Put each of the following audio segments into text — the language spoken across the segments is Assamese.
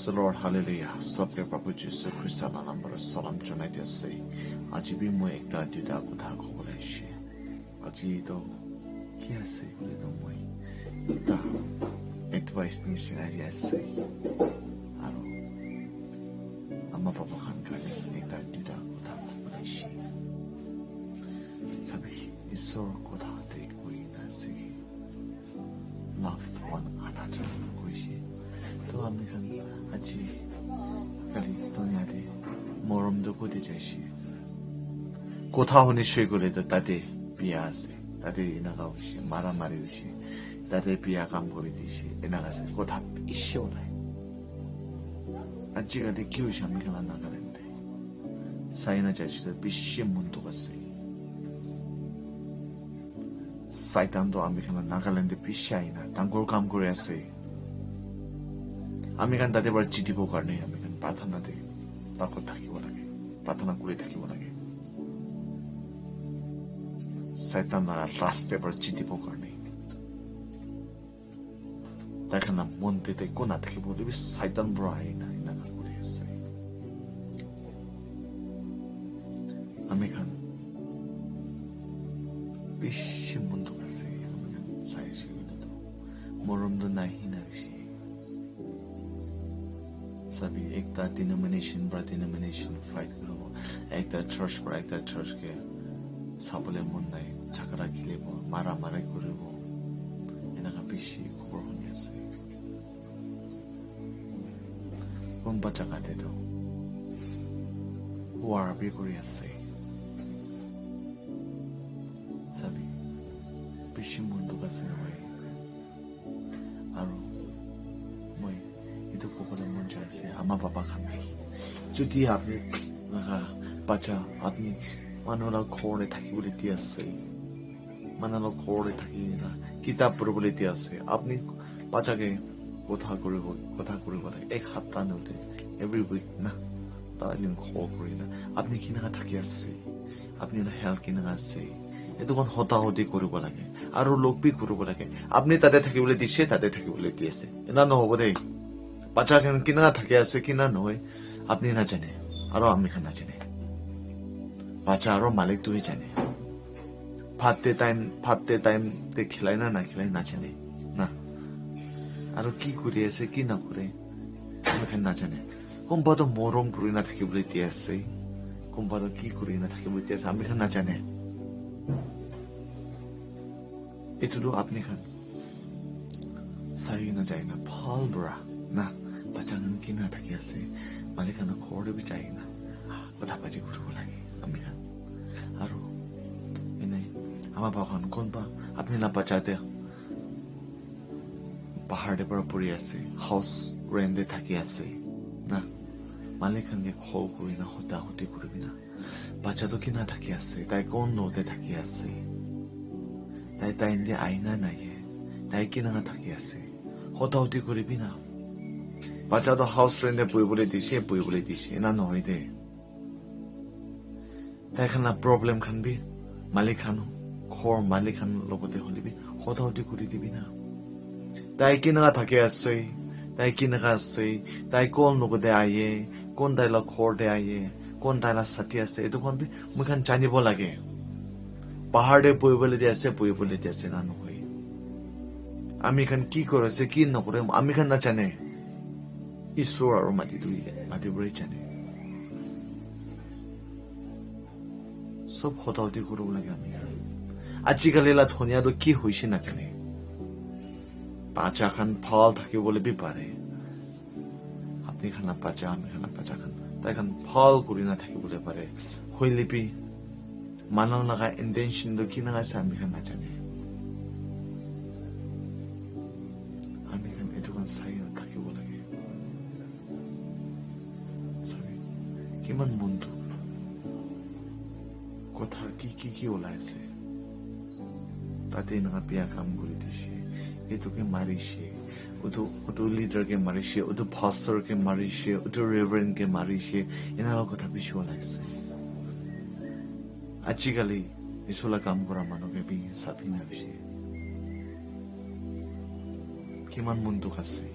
Praise the Lord, hallelujah. Sabke Prabhu Jesu Christa na nambar salam janai diase. Aji bhi moi ekta duta kotha kobole ase. Aji to ki ase bole to moi ekta advice ni sinai ase. Aro amma papa khan kare ekta duta kotha kobole ase. Sabi isor kotha te koi na ase. Love one another koise. To ami khan aji kali dunia de morom do kodi jaisi kotha honi shoi gole to tate biya ase tate inaga hoise maramari hoise tate biya kam kori dise enaga ase kotha bishi olai aji kali ki hoise ami khan nagalente saina jaisi bishi mundu ase saitan do ami khan nagalente bishi aina tangor kam kori ase আমি গান তাতে বার জিতিব কাৰণে আমি গান প্ৰাৰ্থনাতে তাকত থাকিব লাগে প্ৰাৰ্থনা কৰি থাকিব লাগে শয়তানৰ ৰাস্তাৰ পৰা জিতিব কাৰণে তাখন মনতে কোন থাকিব দিবি শয়তান ব্ৰাই না না কৰি আছে আমি গান বেশি বন্ধু আছে আমি গান চাইছি তো মৰম তো নাই না सभी एकता डिनोमिनेशन फाइट करो एकता चर्च पर एकता चर्च के सबले मन নাই झगड़ा खेलिब मारा करिब एनाका बेसी खबर हुनि আছে कोन बच्चा काटे तो वार भी কৰি আছে सभी बेसी বন্ধু আছে নহয় আৰু মই itu kokole mon jaise ama papa khan jodi apni bacha apni manola khore thakibole ti ase manalo khore thakina kitab porobole ti ase apni bacha ke kotha koribo ek hafta note every week na ta din khore korina apni kina thaki ase apni na health kina ase etu kon hota hoti koribo lage aru log bi koribo lage apni tate thakibole dise tate thakibole ti ase ena no hobo dei বাচ্চা খান কিনা থাকে আছে কিনা নহয় আপনি না জানে আৰু আমি খান না জানে বাচ্চা আৰু মালিক তুই জানে ফাতে টাইম তে খেলাই না খেলাই না জানে না আৰু কি কৰি আছে কি না কৰে আমি খান না জানে কোনবা তো মৰম কৰি না থাকিবলৈ দি আছে কোনবা তো কি কৰি না থাকিবলৈ দি আছে আমি খান না জানে এতুলো আপনি খান চাই না যায় না ভাল বৰা না বাচ্চান কিনা থাকি আছে মালিকানা খৰৰে বি চাই না কথা বাজি কৰিব লাগে আমি খান আৰু এনে আমাৰ বাগান কোনবা আপনি না বাচ্চাতে পাহাড়ে পৰা পৰি আছে হাউস ৰেন্টে থাকি আছে না মালিকানকে খৰ কৰি না হতা হতি কৰিবি না বাচ্চাটো কিনা থাকি আছে তাই কোন নতে থাকি আছে তাই ইন্ডিয়া আইনা নাই তাই কিনা থাকি আছে হতা হতি কৰিবি না বাচ্চা তো হাউস রেন্টে বইবলে দিছে না নহয় দে তাই খান প্রবলেম খান বি মালিক খান খৰ মালিক খান লগতে হলিবি হতাহতি কৰি দিবি না তাই কিনা থাকে আছে তাই কোন লগতে আয়ে কোন তাইলা খৰতে আয়ে কোন তাইলা সাথী আছে এটো কোন বি মই খান জানিব লাগে পাহাড়ে বইবলে দি আছে না নহয় আমি খান কি কৰিছে কি নকৰে আমি খান না জানে ঈশ্বৰ আৰু মাটিবোৰে জানে সব হতাহতি কৰিব লাগে আমি আজিকালি ধনিয়াটো কি হৈছে নাজানে বাচ্চা খান ভাল থাকিবলৈ বি পাৰে আপনি খানা বাচ্চা আমি খানা বাচ্চা খান তাই খান ভাল কৰি নাথাকিবলৈ পাৰে হইলিবি মানল লগা ইন্টেনশনটো কি নাগাছে আমি খান নাজানে আমি খান এইটো খান চাই থাকিব লাগে কিমান বন্ধু কথা কি ওলাইছে তাতে এনেকুৱা বেয়া কাম কৰি দিছে এইটোকে মাৰিছে ওটো লিডাৰকে মাৰিছে ওটো ফাষ্টাৰকে মাৰিছে ওটো ৰেভাৰেণ্ডকে মাৰিছে এনেকুৱা কথা বেছি ওলাইছে আজিকালি ইছলা কাম কৰা মানুহকে বি চাবি না হৈছে কিমান বন্ধুক আছে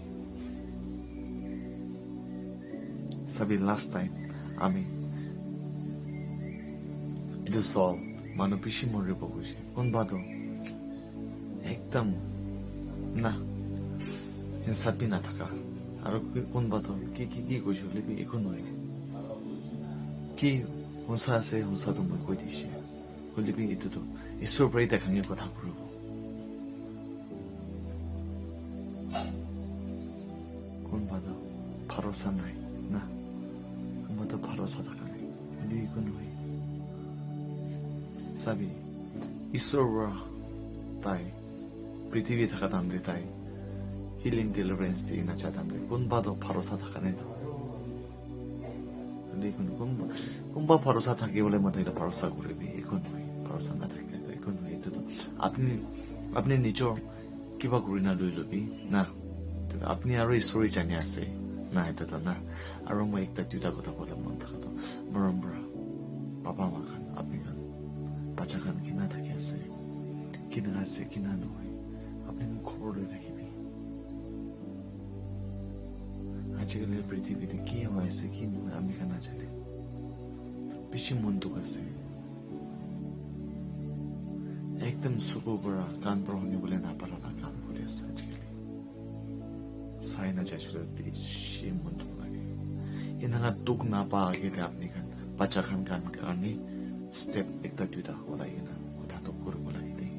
চাবি লাষ্ট টাইম আমি এইটো চল মানুহ বেছি মৰিব গৈছে কোনোবাটো একদম না হিংসাবি নাথাকা আৰু কোনোবাটো কি কি কি কৈছো বুলি একো নহয় কি সঁচা আছে সঁচাটো মই কৈ দিছে বুলিবি এইটোতো ঈশ্বৰৰ পৰাই দেখাঙে কথা কৰিব কোনোবাটো ভৰসা নাই না কোনোবাটো ভৰসা থকা নাই বুলি একো নহয় চাবি ঈশ্বৰৰ পৰা তাই পৃথিৱী থকা তামৰে তাই হিলিং ডেলিভাৰেন্স দি নাচা তামৰে কোনোবাটো ভৰসা থকা নাই কোনোবা ভৰসা থাকিবলৈ মই তই ভৰসা কৰিবি একো নহয় ভৰসা নাথাকিলে একো নহয় এইটোতো আপুনি নিজৰ কিবা কৰি নালৈ লবি না আপুনি আৰু ঈশ্বৰে জানি আছে না এটাতো না আৰু মই একটা দুটা কথা ক'লে মন থকাটো মৰম পৰা পাপা মা খান আপুনি খান বাচ্চা খান কিনা থাকি আছে কিনা আছে কিনা নহয় আপুনি মোক খবৰ লৈ থাকিবি আজিকালি পৃথিৱীতে কি হৈ আছে কি নহয় আমি খান নাজানে বেছি মন দুখ আছে একদম চকুৰ পৰা কাণ পৰা শুনিবলৈ নাপালা কাম কৰি আছে আজিকালি চাই নাযাইছিলে বেছি মন দুখ লাগে এনেকা দুখ নাপা আগেতে আপুনি খান বাচ্চা খান কাৰণে ষ্টেপ একটা দুটা হ'ব লাগে না কথাটো কৰিব লাগে দেই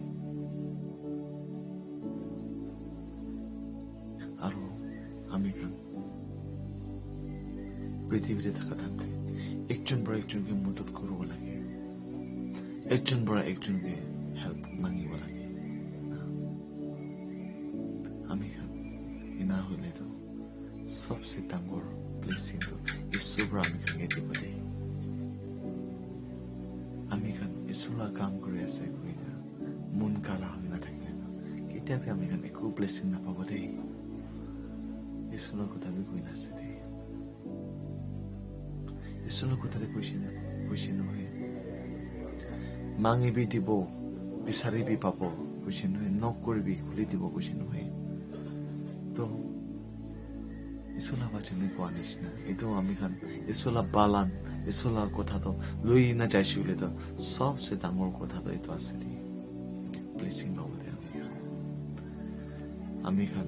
আৰু আমি খান পৃথিৱীতে থকা থাকতে একজন পৰা একজনকে মদত কৰিব লাগে একজন পৰা একজনকে হেল্প মাগিব লাগে আমি খান এনা হলেতো সবচে ডাঙৰ ব্লেছিংটো ঈশ্বৰৰ পৰা আমি খান দিব দেই আমি খান ঈশ্বৰৰ কাম কৰি আছে গৈ মন কালা হৈ নাথাকিলে কেতিয়াবা আমি খান একো ব্লেছিং নাপাব দেই ঈশ্বৰৰ কথা আমি কৈ নাছে দেই ঈশ্বৰৰ কথাতে কৈছে নহয় মাঙিবি দিব বিচাৰিবি পাব কৈছে নহয় নক কৰিবি খুলি দিব কৈছে নহয় তো ঈশ্বৰৰ বাচনে কোৱা নিচিনা এইটো আমি খান ঈশ্বৰৰ বালান ঈশ্বৰৰ কথাটো লৈ নাযাইছো বুলিতো সবচে ডাঙৰ কথাটো এইটো আছে দেই ব্লেছিং পাব দে আমি খান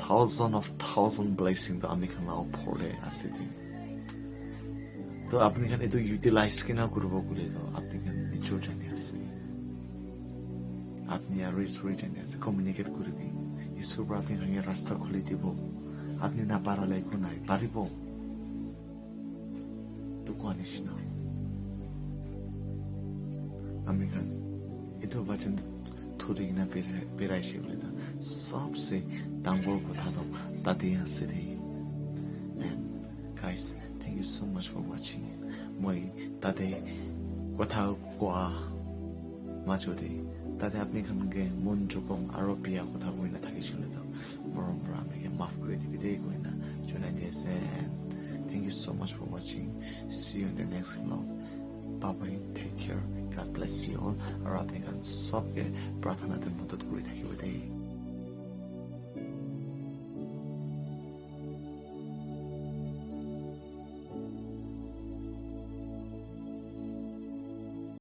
থাউজেণ্ড ব্লেছিং আমি খান ওপৰতে আছে দেই তো আপুনি খান এইটো ইউটিলাইজ কেনে কৰিব গ'লে তো আপুনি খান নিজৰ জানি আছে আপুনি আৰু ঈশ্বৰে জানি আছে কমিউনিকেট কৰিবি ঈশ্বৰৰ পৰা আপুনি খান ৰাস্তা খুলি দিব আপুনি নাপাৰালে একো নাই পাৰিব তো কোৱা নিচিনা আমি খান এইটো বাচন ধৰি কিনে পেৰাইছে বুলি সবচে ডাঙৰ কথাটো তাতে আছে দেই guys thank you so much for watching মই তাতে কথা কোৱা মাজতে তাতে আপুনি খানকে মন জুকম আৰু বিয়া কথা কৈ নাথাকিছিলে তো মৰম পৰা আমি মাফ কৰি দিবি দেই কৈ না জনাই দি আছে thank you so much for watching see you in the next vlog bye bye take care God bless you all আৰু আপুনি খান সবকে প্ৰাৰ্থনাতে মদত কৰি থাকিব দেই